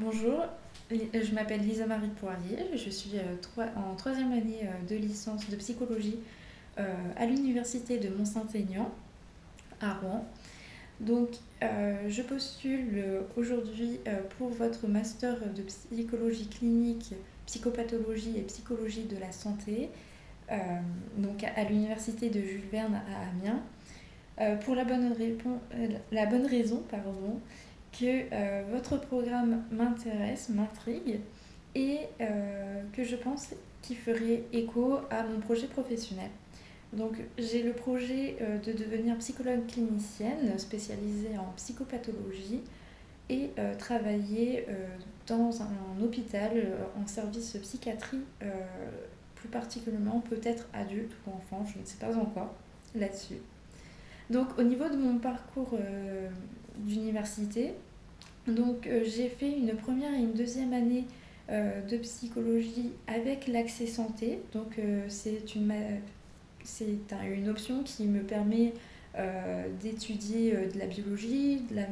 Bonjour, je m'appelle Lisa Marie Poirier, je suis en troisième année de licence de psychologie à l'université de Mont-Saint-Aignan à Rouen. Donc je postule aujourd'hui pour votre master de psychologie clinique, psychopathologie et psychologie de la santé, euh, donc à l'université de Jules Verne à Amiens, pour la bonne raison que votre programme m'intéresse, m'intrigue et que je pense qu'il ferait écho à mon projet professionnel. Donc j'ai le projet de devenir psychologue clinicienne spécialisée en psychopathologie et travailler dans un hôpital en service psychiatrie, plus particulièrement peut-être adulte ou enfant, je ne sais pas encore là-dessus. Donc au niveau de mon parcours d'université, j'ai fait une première et une deuxième année de psychologie avec l'accès santé. Une option qui me permet d'étudier de la biologie, de la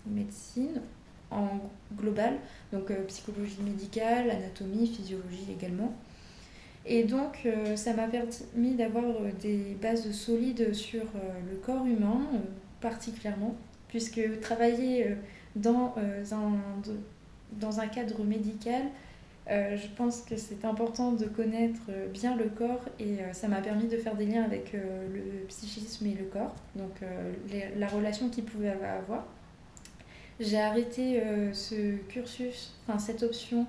médecine en global, donc psychologie médicale, anatomie, physiologie également. Et donc ça m'a permis d'avoir des bases solides sur le corps humain particulièrement, puisque travailler dans, dans un cadre médical, je pense que c'est important de connaître bien le corps et ça m'a permis de faire des liens avec le psychisme et le corps, donc la relation qu'ils pouvaient avoir. J'ai arrêté ce cursus, enfin cette option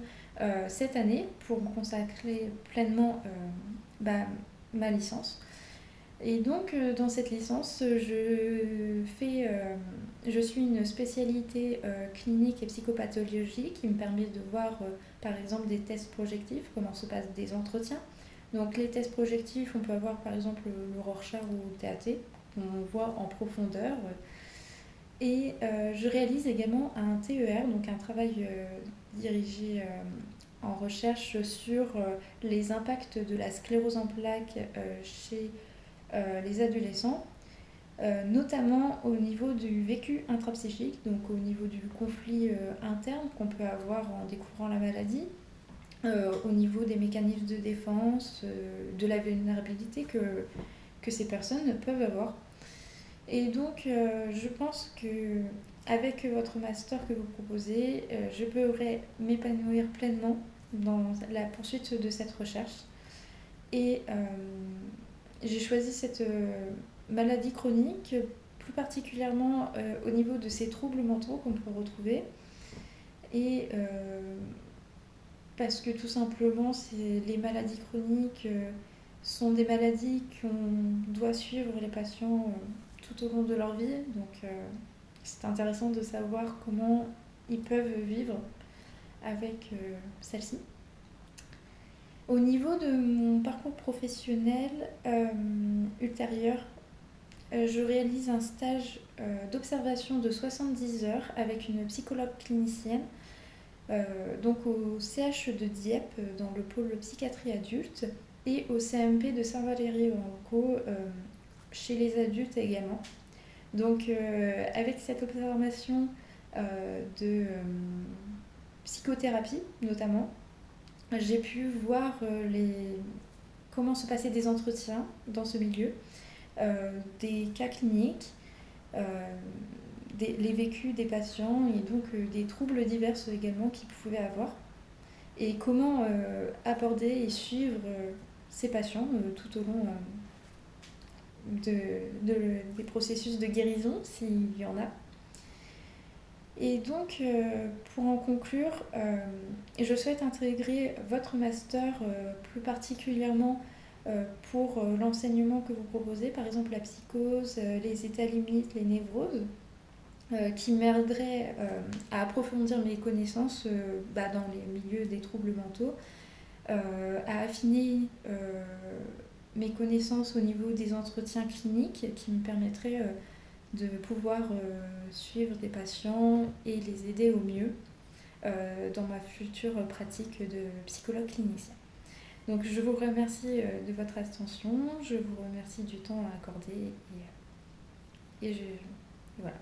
cette année pour me consacrer pleinement bah, ma licence. Et donc dans cette licence, je suis une spécialité clinique et psychopathologie qui me permet de voir par exemple des tests projectifs, comment se passent des entretiens. Donc les tests projectifs, on peut avoir par exemple le Rorschach ou le TAT, on voit en profondeur. Et je réalise également un TER, donc un travail dirigé en recherche sur les impacts de la sclérose en plaques chez les adolescents, notamment au niveau du vécu intrapsychique, donc au niveau du conflit interne qu'on peut avoir en découvrant la maladie, au niveau des mécanismes de défense, de la vulnérabilité que ces personnes peuvent avoir. Et donc, je pense que avec votre master que vous proposez, je pourrais m'épanouir pleinement dans la poursuite de cette recherche. Et j'ai choisi cette maladie chronique, plus particulièrement au niveau de ces troubles mentaux qu'on peut retrouver. Et parce que tout simplement, les maladies chroniques sont des maladies qu'on doit suivre les patients tout au long de leur vie. Donc c'est intéressant de savoir comment ils peuvent vivre avec celle-ci. Au niveau de mon parcours professionnel ultérieur, je réalise un stage d'observation de 70 heures avec une psychologue clinicienne, donc au CH de Dieppe, dans le pôle psychiatrie adulte, et au CMP de Saint-Valery-aux-Anco, chez les adultes également. Donc avec cette observation de psychothérapie notamment, j'ai pu voir comment se passaient des entretiens dans ce milieu, des cas cliniques, les vécus des patients et donc des troubles divers également qu'ils pouvaient avoir et comment aborder et suivre ces patients tout au long des processus de guérison s'il y en a. Et donc, pour en conclure, je souhaite intégrer votre master plus particulièrement pour l'enseignement que vous proposez, par exemple la psychose, les états limites, les névroses, qui m'aiderait à approfondir mes connaissances dans les milieux des troubles mentaux, à affiner mes connaissances au niveau des entretiens cliniques qui me permettraient de pouvoir suivre des patients et les aider au mieux dans ma future pratique de psychologue clinicien. Donc je vous remercie de votre attention, je vous remercie du temps accordé et voilà.